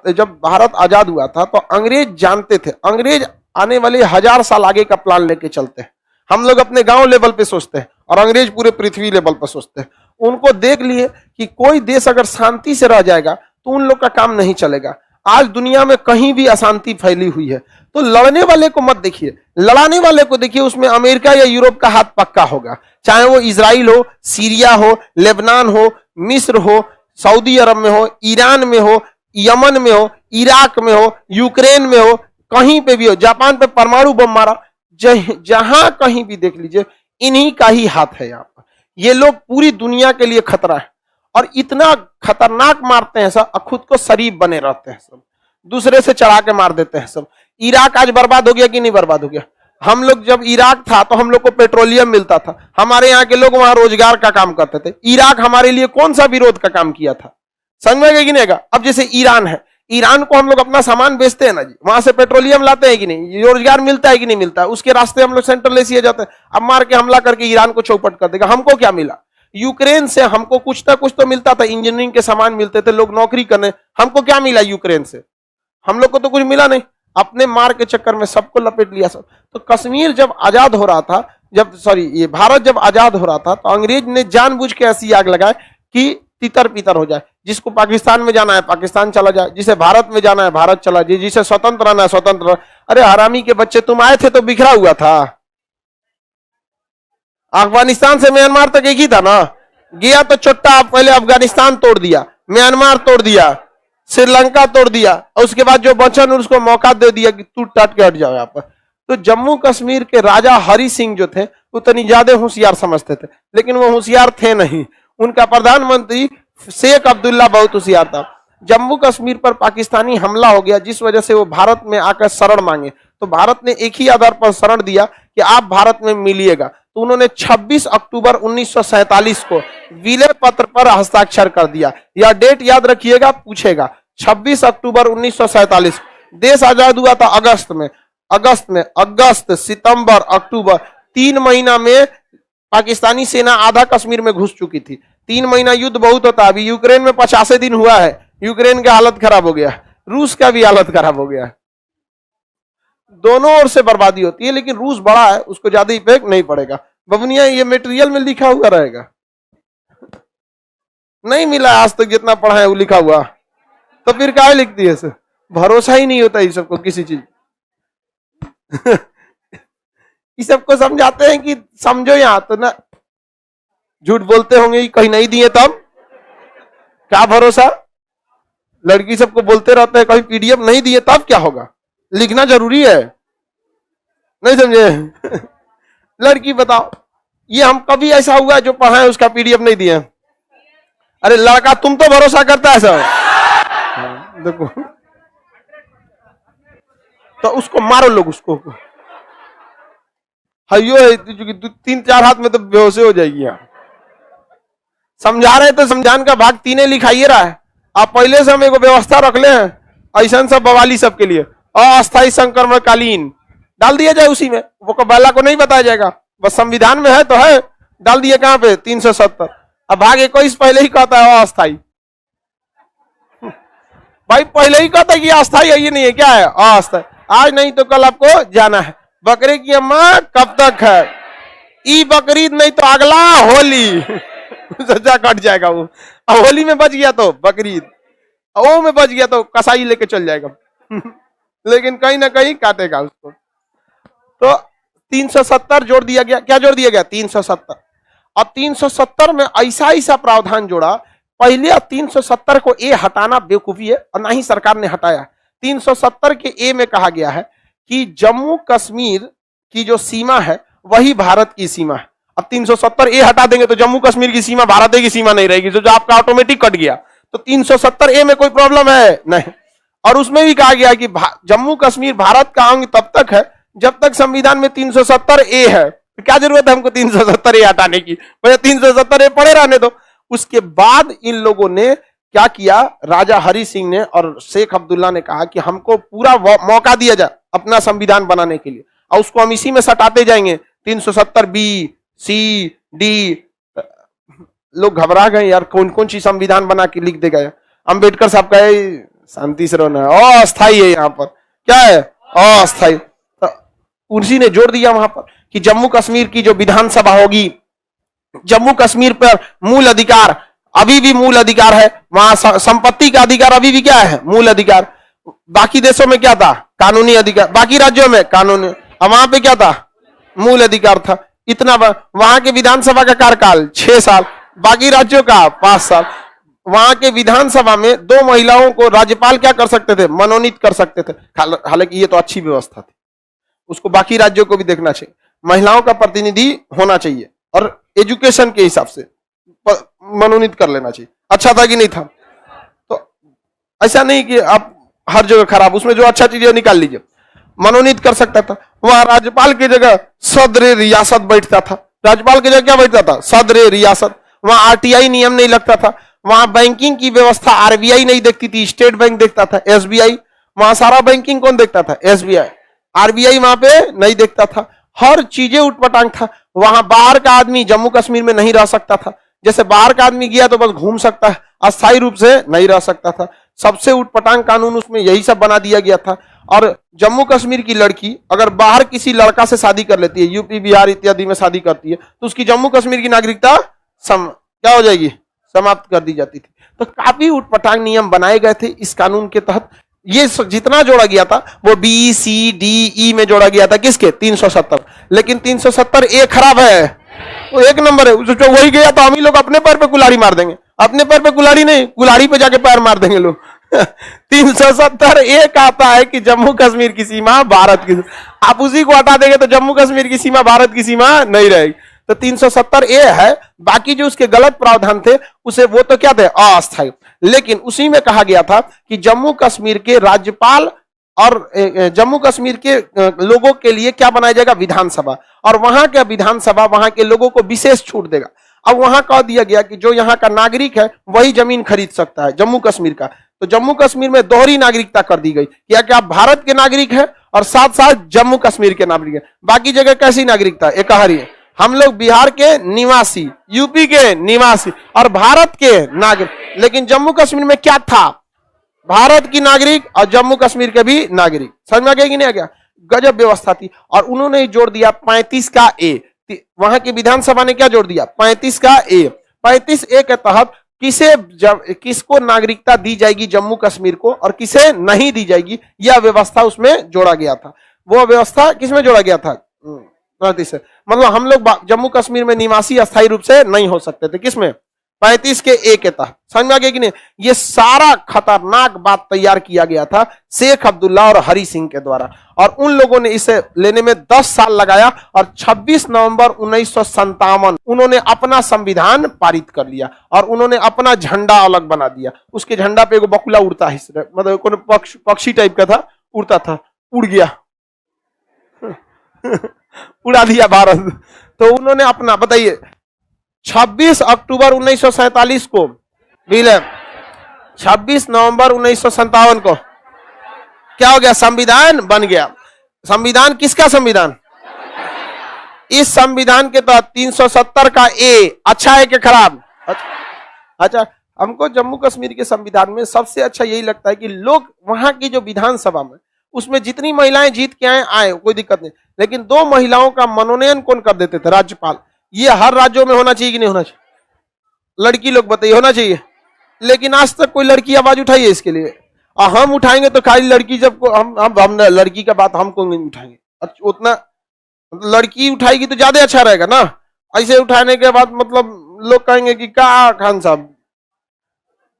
जब भारत आजाद हुआ था तो अंग्रेज जानते थे, अंग्रेज आने वाले 1000 साल आगे का प्लान लेके चलते हैं। हम लोग अपने गांव लेवल पे सोचते हैं और अंग्रेज पूरे पृथ्वी लेवल पर सोचते हैं। उनको देख लिए कि कोई देश अगर शांति से रह जाएगा तो उन लोग का काम नहीं चलेगा। आज दुनिया में कहीं भी अशांति फैली हुई है, तो लड़ने वाले को मत देखिए, लड़ाने वाले को देखिए। उसमें अमेरिका या यूरोप का हाथ पक्का होगा, चाहे वो इजराइल हो, सीरिया हो, लेबनान हो, मिस्र हो, सऊदी अरब में हो, ईरान में हो, यमन में हो, इराक में हो, यूक्रेन में हो, कहीं पे भी हो। जापान पे परमाणु बम मारा, जहां कहीं भी देख लीजिए इन्हीं का ही हाथ है। यहाँ पर ये लोग पूरी दुनिया के लिए खतरा है और इतना खतरनाक मारते हैं सब, खुद को शरीफ बने रहते हैं सब, दूसरे से चढ़ा के मार देते हैं सब। इराक आज बर्बाद हो गया कि नहीं बर्बाद हो गया? हम लोग जब इराक था तो हम लोग को पेट्रोलियम मिलता था, हमारे यहाँ के लोग वहां रोजगार का काम करते थे। इराक हमारे लिए कौन सा विरोध का काम किया था? समझ में गया कि नहीं? अब जैसे ईरान है, ईरान को हम लोग अपना सामान बेचते हैं ना जी, वहां से पेट्रोलियम लाते हैं कि नहीं, रोजगार मिलता है कि नहीं मिलता है, उसके रास्ते हम लोग सेंट्रल एशिया जाते हैं। अब मार के हमला करके ईरान को चौपट कर देगा। हमको क्या मिला? यूक्रेन से हमको कुछ ना कुछ तो मिलता था, इंजीनियरिंग के सामान मिलते थे, लोग नौकरी करने। हमको क्या मिला यूक्रेन से? हम लोग को तो कुछ मिला नहीं। अपने मार के चक्कर में सबको लपेट लिया सब। तो कश्मीर जब आजाद हो रहा था, ये भारत जब आजाद हो रहा था, तो अंग्रेज ने जानबूझ के ऐसी आग लगाए कि तितर पितर हो जाए। जिसको पाकिस्तान में जाना है पाकिस्तान चला जाए, जिसे भारत में जाना है भारत चला जाए, जिसे स्वतंत्र रहना है स्वतंत्र। अरे हरामी के बच्चे, तुम आए थे तो बिखरा हुआ था। अफगानिस्तान से म्यांमार तक एक ही था ना, गया तो चोट्टा। पहले अफगानिस्तान तोड़ दिया, म्यांमार तोड़ दिया, श्रीलंका तोड़ दिया, और उसके बाद जो बचन उसको मौका दे दिया कि तू टट के हट जाओ यहाँ पर। तो जम्मू कश्मीर के राजा हरि सिंह जो थे उतनी ज्यादा होशियार समझते थे, लेकिन वो होशियार थे नहीं। उनका प्रधानमंत्री शेख अब्दुल्ला बहुत होशियार था। जम्मू कश्मीर पर पाकिस्तानी हमला हो गया, जिस वजह से वो भारत में आकर शरण मांगे। तो भारत ने एक ही आधार पर शरण दिया कि आप भारत में मिलिएगा। तो उन्होंने 26 अक्टूबर 1947 को विलय पत्र पर हस्ताक्षर कर दिया। यह डेट याद रखिएगा, पूछेगा। 26 अक्टूबर 1947 देश आजाद हुआ था अगस्त, सितंबर, अक्टूबर, 3 महीना में पाकिस्तानी सेना आधा कश्मीर में घुस चुकी थी। 3 महीना युद्ध बहुत होता। अभी यूक्रेन में 85 दिन हुआ है, यूक्रेन का हालत खराब हो गया, रूस का भी हालत खराब हो गया। दोनों ओर से बर्बादी होती है, लेकिन रूस बड़ा है, उसको ज्यादा इफेक्ट नहीं पड़ेगा। बबनिया ये मटेरियल में लिखा हुआ रहेगा, नहीं मिला आज तक जितना पढ़ा है वो लिखा हुआ, तो फिर क्या लिखती है? भरोसा ही नहीं होता इस सबको किसी चीज। इस सबको समझाते हैं कि समझो यहाँ, तो ना झूठ बोलते होंगे कहीं नहीं दिए तब क्या भरोसा। लड़की सबको बोलते रहते हैं कहीं पीडीएफ नहीं दिए तब क्या होगा, लिखना जरूरी है, नहीं समझे? लड़की बताओ, ये हम कभी ऐसा हुआ है जो पढ़ा है उसका पीडीएफ नहीं दिए? अरे लड़का तुम तो भरोसा करता है सब। देखो तो उसको मारो लोग, उसको हयो 3-4 हाथ में तो बेहोश हो जाएगी। यहाँ समझा रहे तो समझान का भाग 3 लिखाइए रहा है। आप पहले से हम एक व्यवस्था रख ले हैं ऐसा सब बवाली सबके लिए। अस्थायी संक्रमणकालीन डाल दिया जाए उसी में, वो कबाला को नहीं बताया जाएगा, बस संविधान में है तो है, डाल दिए कहां पे 370। अब भाग 21 पहले ही कहता है अस्थायी। भाई पहले ही कहता है कि अस्थायी है, ये नहीं है, क्या है अस्थायी। आज नहीं तो कल आपको जाना है। बकरे की अम्मा कब तक है? ई बकरीद नहीं तो अगला होली। सजा कट जाएगा वो। अब होली में बच गया तो बकरीद, ओ में बच गया तो कसाई लेके चल जाएगा। लेकिन कहीं ना कहीं काटेगा उसको। तो 370 जोड़ दिया गया। क्या जोड़ दिया गया? 370। और 370 में ऐसा प्रावधान जोड़ा, पहले 370 को ए हटाना बेवकूफी है और ना ही सरकार ने हटाया। 370 के ए में कहा गया है कि जम्मू कश्मीर की जो सीमा है वही भारत की सीमा है। अब 370 ए हटा देंगे तो जम्मू कश्मीर की सीमा भारत की सीमा नहीं रहेगी, जो आपका ऑटोमेटिक कट गया। तो 370 ए में कोई प्रॉब्लम है नहीं। और उसमें भी कहा गया कि जम्मू कश्मीर भारत का अंग तब तक है जब तक संविधान में 370 ए है। तो क्या जरूरत है हमको 370 ए हटाने की? 370 ए पड़े रहने दो। उसके बाद इन लोगों ने क्या किया, राजा हरि सिंह ने और शेख अब्दुल्ला ने कहा कि हमको पूरा मौका दिया जाए अपना संविधान बनाने के लिए, और उसको हम इसी में सटाते जाएंगे। 370 बी, सी, डी। लोग घबरा गए यार, कौन कौन सी संविधान बना के लिख देगा। अंबेडकर साहब कहे शांति से रहना है, अस्थाई है यहाँ पर, क्या है, अस्थाई। तो उसी ने जोड़ दिया वहां पर कि जम्मू कश्मीर की जो विधानसभा होगी, जम्मू कश्मीर पर मूल अधिकार अभी भी मूल अधिकार है, वहां संपत्ति का अधिकार अभी भी क्या है, मूल अधिकार। बाकी देशों में क्या था, कानूनी अधिकार, बाकी राज्यों में कानूनी, अब वहां पे क्या था, मूल अधिकार था। इतना वहां के विधानसभा का कार्यकाल 6 साल, बाकी राज्यों का 5 साल। वहां के विधानसभा में 2 महिलाओं को राज्यपाल क्या कर सकते थे, मनोनीत कर सकते थे। हालांकि ये तो अच्छी व्यवस्था थी, उसको बाकी राज्यों को भी देखना चाहिए, महिलाओं का प्रतिनिधि होना चाहिए और एजुकेशन के हिसाब से मनोनीत कर लेना चाहिए। अच्छा था कि नहीं था? तो ऐसा नहीं कि आप हर जगह खराब, उसमें जो अच्छा चीज है निकाल लीजिए। मनोनीत कर सकता था। वहां राज्यपाल की जगह सदर रियासत बैठता था, राज्यपाल की जगह क्या बैठता था, सदर रियासत। वहां आरटीआई नियम नहीं लगता था, वहां बैंकिंग की व्यवस्था आरबीआई नहीं देखती थी, स्टेट बैंक देखता था, एसबीआई। वहां सारा बैंकिंग कौन देखता था, एसबीआई। आरबीआई वहां पे नहीं देखता था, हर चीजें उटपटांग था। वहां बाहर का आदमी जम्मू कश्मीर में नहीं रह सकता था, जैसे बाहर का आदमी गया तो बस घूम सकता है, अस्थायी रूप से नहीं रह सकता था। सबसे उटपटांग कानून उसमें यही सब बना दिया गया था। और जम्मू कश्मीर की लड़की अगर बाहर किसी लड़का से शादी कर लेती है, यूपी बिहार इत्यादि में शादी करती है, तो उसकी जम्मू कश्मीर की नागरिकता क्या हो जाएगी, समाप्त कर दी जाती थी। तो काफी उटपटांग नियम बनाए गए थे इस कानून के तहत। ये जितना जोड़ा गया था वो बी सी डी ई में जोड़ा गया था, किसके, 370। लेकिन 370 ए खराब है, वो 1 नंबर है। जो वही गया तो हम ही लोग अपने पैर पे कुल्हाड़ी मार देंगे, अपने पैर पे कुल्हाड़ी नहीं, कुल्हाड़ी पे जाके पैर मार देंगे लोग। 370 ए कहता है कि जम्मू कश्मीर की सीमा भारत की, आप उसी को हटा देंगे तो जम्मू कश्मीर की सीमा भारत की सीमा नहीं रहेगी। तो 370 ए है, बाकी जो उसके गलत प्रावधान थे उसे वो तो क्या थे, अस्थायी। लेकिन उसी में कहा गया था कि जम्मू कश्मीर के राज्यपाल और जम्मू कश्मीर के लोगों के लिए क्या बनाया जाएगा, विधानसभा। और वहां का विधानसभा वहां के लोगों को विशेष छूट देगा। अब वहां कह दिया गया कि जो यहाँ का नागरिक है वही जमीन खरीद सकता है जम्मू कश्मीर का। तो जम्मू कश्मीर में दोहरी नागरिकता कर दी गई, क्या आप भारत के नागरिक है और साथ साथ जम्मू कश्मीर के नागरिक है। बाकी जगह कैसी नागरिकता, एकहरी है। हम लोग बिहार के निवासी, यूपी के निवासी और भारत के नागरिक। लेकिन जम्मू कश्मीर में क्या था, भारत की नागरिक और जम्मू कश्मीर के भी नागरिक। समझ में आ गया कि नहीं आ गया? गजब व्यवस्था थी। और उन्होंने जोड़ दिया 35 का ए, वहां की विधानसभा ने क्या जोड़ दिया, 35 का ए। 35 ए के तहत किसको नागरिकता दी जाएगी जम्मू कश्मीर को और किसे नहीं दी जाएगी, यह व्यवस्था उसमें जोड़ा गया था। वो व्यवस्था किसमें जोड़ा गया था, 35 से। मतलब हम लोग जम्मू कश्मीर में निवासी अस्थायी रूप से नहीं हो सकते थे, किसमें, 35 के ए के तहत। समझ में आ गया कि नहीं? ये सारा खतरनाक बात तैयार किया गया था शेख अब्दुल्ला और हरि सिंह के द्वारा। और उन लोगों ने इसे लेने में 10 साल लगाया और 26 नवंबर 1957 उन्होंने अपना संविधान पारित कर लिया और उन्होंने अपना झंडा अलग बना दिया। उसके झंडा पे एगो बकुला उड़ता है, मतलब कोई पक्षी टाइप का था, उड़ता था, उड़ गया उड़ा दिया भारत। तो उन्होंने अपना, बताइए, 26 अक्टूबर 1947 को विलय, 26 नवंबर 1957 को क्या हो गया, संविधान बन गया। संविधान किसका संविधान, इस संविधान के तहत 370 का ए अच्छा है कि खराब? अच्छा, हमको जम्मू कश्मीर के संविधान में सबसे अच्छा यही लगता है कि लोग वहां की जो विधानसभा में, उसमें जितनी महिलाएं जीत के आए कोई दिक्कत नहीं, लेकिन 2 महिलाओं का मनोनयन कौन कर देते थे, राज्यपाल। ये हर राज्यों में होना चाहिए कि नहीं होना चाहिए? लड़की लोग बताइए, होना चाहिए। लेकिन आज तक कोई लड़की आवाज उठाई है इसके लिए? और हम उठाएंगे तो खाली लड़की, जब हम लड़की का बात हमको नहीं उठाएंगे, उतना लड़की उठाएगी तो ज्यादा अच्छा रहेगा ना। ऐसे उठाने के बाद मतलब लोग कहेंगे कि क्या खान साहब,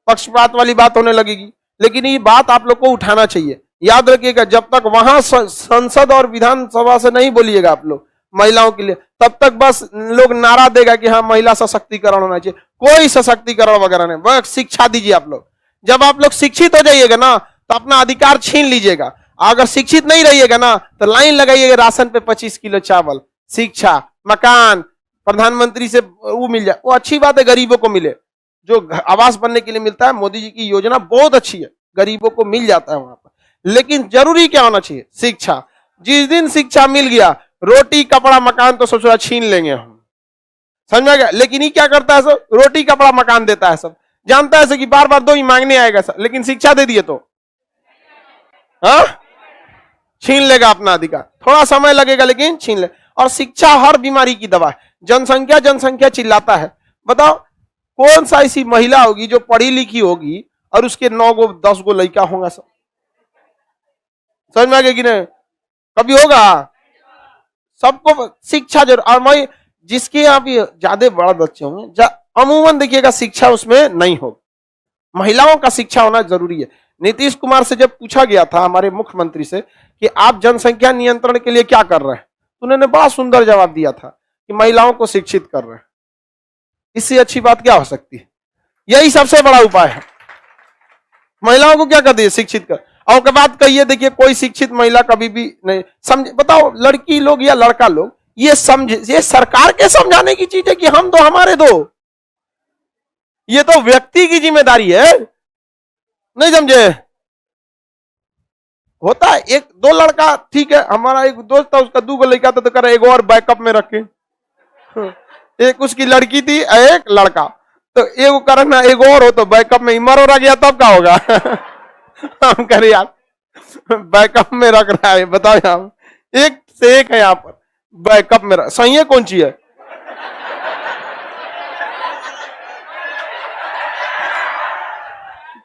पक्षपात वाली बात होने लगेगी। लेकिन ये बात आप लोग को उठाना चाहिए। याद रखिएगा, जब तक वहां संसद और विधानसभा से नहीं बोलिएगा आप लोग महिलाओं के लिए, तब तक बस लोग नारा देगा कि हाँ महिला सशक्तिकरण होना चाहिए। कोई सशक्तिकरण वगैरह नहीं, बस शिक्षा दीजिए आप लोग। जब आप लोग शिक्षित हो जाइएगा ना तो अपना अधिकार छीन लीजिएगा। अगर शिक्षित नहीं रहिएगा ना तो लाइन लगाइएगा राशन पे 25 किलो चावल, शिक्षा, मकान, प्रधानमंत्री से वो मिल जाए, वो अच्छी बात है, गरीबों को मिले। जो आवास बनने के लिए मिलता है, मोदी जी की योजना बहुत अच्छी है, गरीबों को मिल जाता है वहां पर। लेकिन जरूरी क्या होना चाहिए, शिक्षा। जिस दिन शिक्षा मिल गया, रोटी कपड़ा मकान तो सोच रहा छीन लेंगे हम। समझ में आ गया? लेकिन ये क्या करता है सब, रोटी कपड़ा मकान देता है सब, जानता है कि बार बार दो ही मांगने आएगा सब, लेकिन शिक्षा दे दिए तो हाँ, छीन लेगा अपना अधिकार, थोड़ा समय लगेगा लेकिन छीन ले। और शिक्षा हर बीमारी की दवा है। जनसंख्या जनसंख्या चिल्लाता है, बताओ कौन सा ऐसी महिला होगी जो पढ़ी लिखी होगी और उसके 9 गो 10 गो लड़का होगा? सब समझ में आ गया कि नहीं? कभी होगा? सबको शिक्षा जरूर। और मैं जिसके यहाँ भी ज्यादा बड़ा बच्चे होंगे, अमूमन देखिएगा शिक्षा उसमें नहीं होगी। महिलाओं का शिक्षा होना जरूरी है। नीतीश कुमार से जब पूछा गया था हमारे मुख्यमंत्री से कि आप जनसंख्या नियंत्रण के लिए क्या कर रहे हैं, तो उन्होंने बड़ा सुंदर जवाब दिया था कि महिलाओं को शिक्षित कर रहे हैं। इससे अच्छी बात क्या हो सकती है? यही सबसे बड़ा उपाय है। महिलाओं को क्या कर दिए? शिक्षित कर। और के बाद कहिए, देखिए कोई शिक्षित महिला कभी भी नहीं समझ, बताओ लड़की लोग या लड़का लोग ये समझे, ये सरकार के समझाने की चीज है कि हम दो हमारे दो, ये तो व्यक्ति की जिम्मेदारी है। नहीं समझे? होता है एक दो लड़का, ठीक है, हमारा एक दोस्त था उसका 2 गो लड़का था, तो कर एक और बैकअप में रखे। एक उसकी लड़की थी, एक लड़का, तो एक करना एक और हो तो बैकअप में इमर हो गया, तब क्या होगा? हम करें यार बैकअप में रख रहा है, बताओ यार, एक से एक है यहाँ पर बैकअप में सही है, कौन सी है?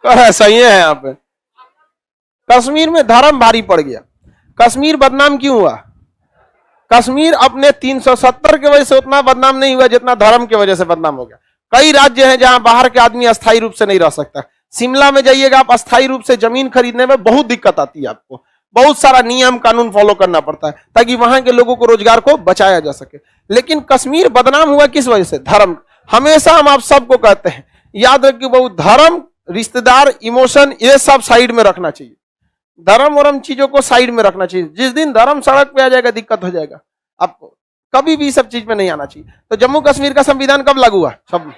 सही है यहाँ पे। कश्मीर में धर्म भारी पड़ गया। कश्मीर बदनाम क्यों हुआ? कश्मीर अपने 370 की वजह से उतना बदनाम नहीं हुआ जितना धर्म की वजह से बदनाम हो गया। कई राज्य हैं जहां बाहर के आदमी अस्थायी रूप से नहीं रह सकता। शिमला में जाइएगा आप, अस्थायी रूप से जमीन खरीदने में बहुत दिक्कत आती है, आपको बहुत सारा नियम कानून फॉलो करना पड़ता है ताकि वहां के लोगों को रोजगार को बचाया जा सके। लेकिन कश्मीर बदनाम हुआ किस वजह से? धर्म। हमेशा हम आप सबको कहते हैं, याद रखिए बहुत, धर्म, रिश्तेदार, इमोशन, ये सब साइड में रखना चाहिए। धर्म वरम चीजों को साइड में रखना चाहिए। जिस दिन धर्म सड़क पे आ जाएगा दिक्कत हो जाएगा आपको। कभी भी सब चीज में नहीं आना चाहिए। तो जम्मू कश्मीर का संविधान कब लागू हुआ? सब